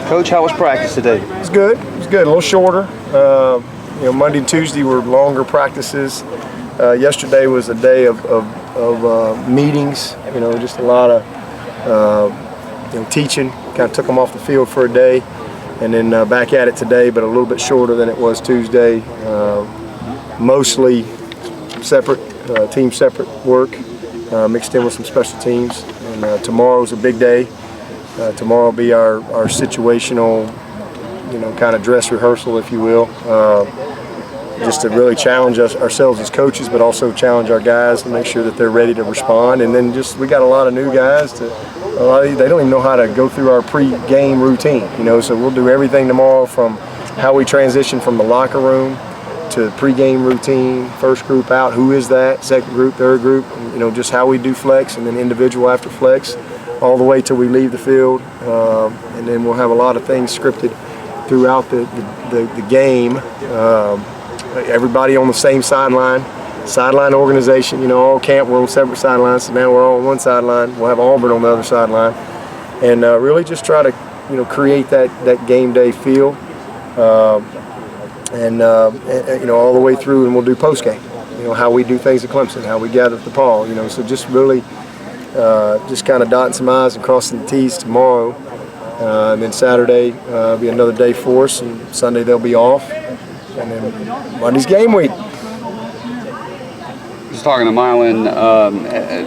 Coach, how was practice today? It's good. It's good. A little shorter. Monday and Tuesday were longer practices. Yesterday was a day of meetings. Just a lot of teaching. Kind of took them off the field for a day, and then back at it today, but a little bit shorter than it was Tuesday. Mostly separate, team separate work, mixed in with some special teams. And tomorrow's a big day. Tomorrow will be our situational, kind of dress rehearsal, if you will, just to really challenge ourselves as coaches, but also challenge our guys to make sure that they're ready to respond. And then we got a lot of new guys. They don't even know how to go through our pre-game routine, so we'll do everything tomorrow from how we transition from the locker room to pre-game routine, first group out, who is that, second group, third group, just how we do flex, and then individual after flex, all the way till we leave the field. And then we'll have a lot of things scripted throughout the game. Everybody on the same sideline organization. All camp we're on separate sidelines, so now we're all on one sideline. We'll have Auburn on the other sideline, and really just try to create that game day feel, and all the way through. And we'll do post game. How we do things at Clemson, how we gather at the Paul. So just really just kind of dotting some I's and crossing the T's tomorrow. And then Saturday be another day for us, and Sunday they'll be off, and then Monday's game week. Just talking to Mylan,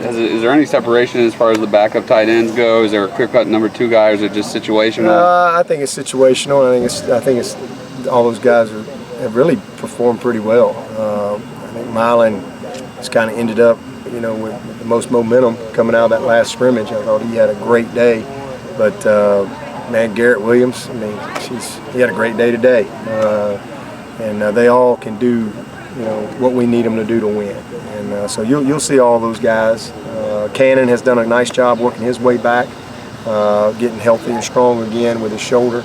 is there any separation as far as the backup tight ends go? Is there a clear-cut number 2 guy, or is it just situational? I think it's situational. I think it's all those guys have really performed pretty well. I think Mylan has kind of ended up, with the most momentum coming out of that last scrimmage. I thought he had a great day. But, man, Garrett Williams, he had a great day today. And they all can do, what we need them to do to win. And so you'll see all those guys. Cannon has done a nice job working his way back, getting healthy and strong again with his shoulder.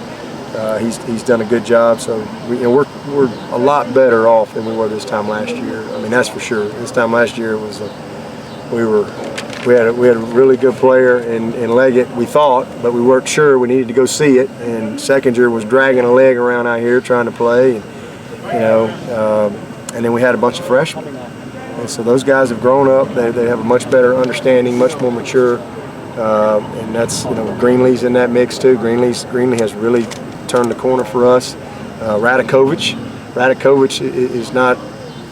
He's done a good job. So we're a lot better off than we were this time last year. That's for sure. This time last year was we had a really good player in Leggett, we thought, but we weren't sure. We needed to go see it, and Seconder was dragging a leg around out here trying to play, and then we had a bunch of freshmen. And so those guys have grown up. They have a much better understanding, much more mature, and that's Greenlee's in that mix too. Greenlee has really turned the corner for us. Radakovich is not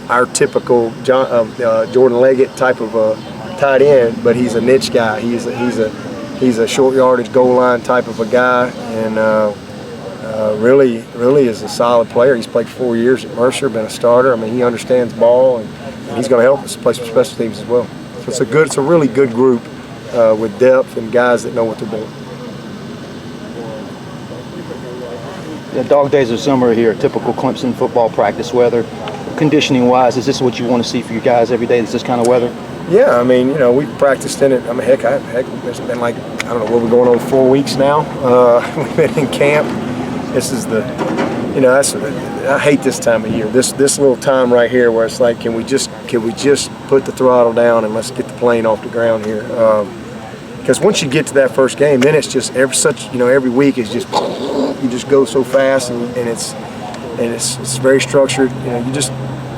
our typical Jordan Leggett type of tight end, but he's a niche guy. He's a short yardage goal line type of a guy, and really is a solid player. He's played 4 years at Mercer, been a starter. He understands ball, and he's going to help us play some special teams as well. So it's a really good group with depth and guys that know what they're doing. The dog days of summer here, typical Clemson football practice weather. Conditioning-wise, is this what you want to see for you guys every day? Is this kind of weather? Yeah, we've practiced in it. Heck, there's been I don't know, we're going on 4 weeks now. We've been in camp. This is I hate this time of year. This little time right here where it's like, can we just put the throttle down and let's get the plane off the ground here? Because once you get to that first game, then it's just every week is just you just go so fast, and it's very structured.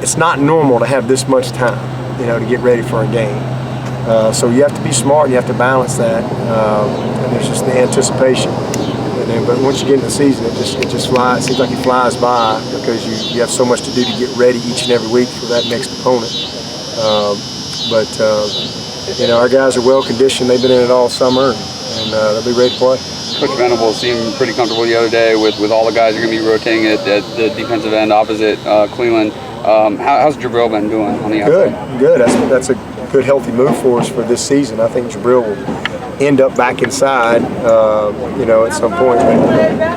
It's not normal to have this much time, to get ready for a game. So you have to be smart. You have to balance that. And there's just the anticipation. But once you get in the season, it just flies. It seems like it flies by because you have so much to do to get ready each and every week for that next opponent. Our guys are well conditioned. They've been in it all summer, and they'll be ready to play. Coach Venables seemed pretty comfortable the other day with all the guys you're going to be rotating at the defensive end opposite Cleveland. How's Jabril been doing on the outside? Good. That's a good, healthy move for us for this season. I think Jabril will end up back inside, at some point.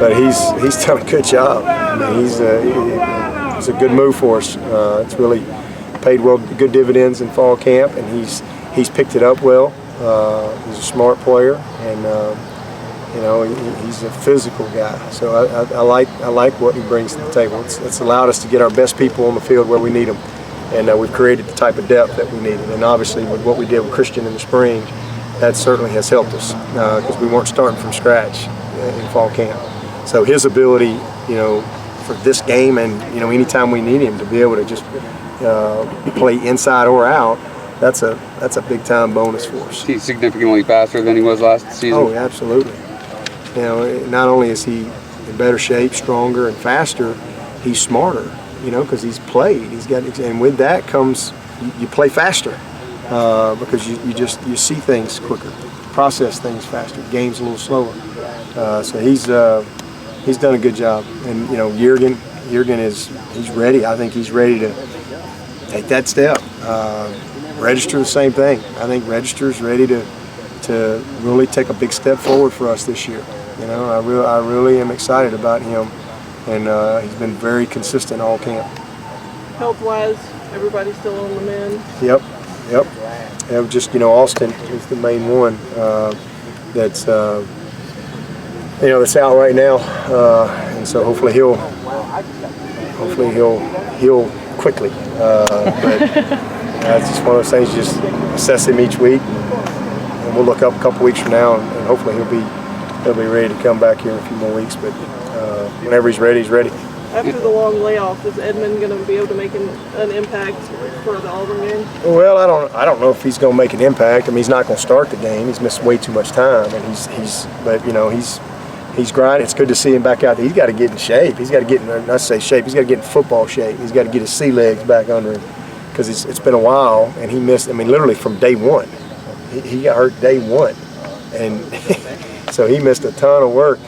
But he's done a good job. It's a good move for us. It's really paid good dividends in fall camp, and he's picked it up well. He's a smart player, and he's a physical guy. So I like what he brings to the table. It's allowed us to get our best people on the field where we need them, and we've created the type of depth that we needed. And obviously with what we did with Christian in the spring, that certainly has helped us because we weren't starting from scratch in fall camp. So his ability, for this game and anytime we need him to be able to just play inside or out, that's a big time bonus for us. He's significantly faster than he was last season. Oh, absolutely. Not only is he in better shape, stronger, and faster, he's smarter. Because he's played. And with that comes you play faster because you see things quicker, process things faster. The game's a little slower. So he's done a good job. And Jürgen he's ready. I think he's ready to take that step. Register the same thing. I think Register's ready to really take a big step forward for us this year. I really am excited about him, and he's been very consistent all camp. Health-wise, everybody's still on the mend. Yep. Just Austin is the main one that's that's out right now, and so hopefully he'll heal quickly. But it's just one of those things. You just assess him each week, and we'll look up a couple weeks from now, and hopefully he'll be ready to come back here in a few more weeks. But whenever he's ready, he's ready. After the long layoff, is Edmond going to be able to make an impact for the Auburn game? Well, I don't know if he's going to make an impact. I mean, he's not going to start the game. He's missed way too much time, and he's grinding. It's good to see him back out there. He's got to get in shape. He's got to get in, not say shape. He's got to get in football shape. He's got to get his sea legs back under him because it's been a while, and he missed. I mean, literally from day one. He got hurt day one, and so he missed a ton of work.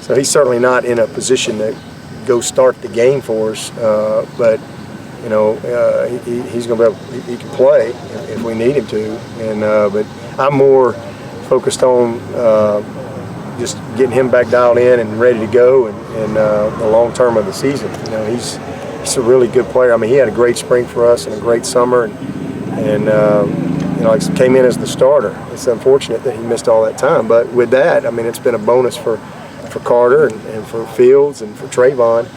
So he's certainly not in a position to go start the game for us, but he's going to he can play if we need him to. And but I'm more focused on just getting him back dialed in and ready to go, and the long term of the season. He's a really good player. I mean, he had a great spring for us and a great summer, and he came in as the starter. It's unfortunate that he missed all that time, but with that, I mean, it's been a bonus for Carter and for Fields and for Trayvon.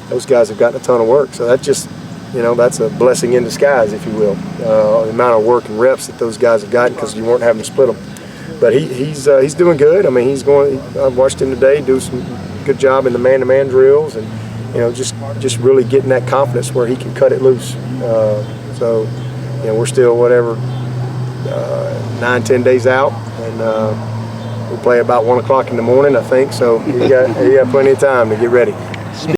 Those guys have gotten a ton of work. So that just, that's a blessing in disguise, if you will. The amount of work and reps that those guys have gotten because you weren't having to split them. But he's doing good. I mean, I watched him today do some good job in the man-to-man drills, and just really getting that confidence where he can cut it loose. So we're still 9-10 days out, and we play about 1 o'clock in the morning, I think. So you got plenty of time to get ready.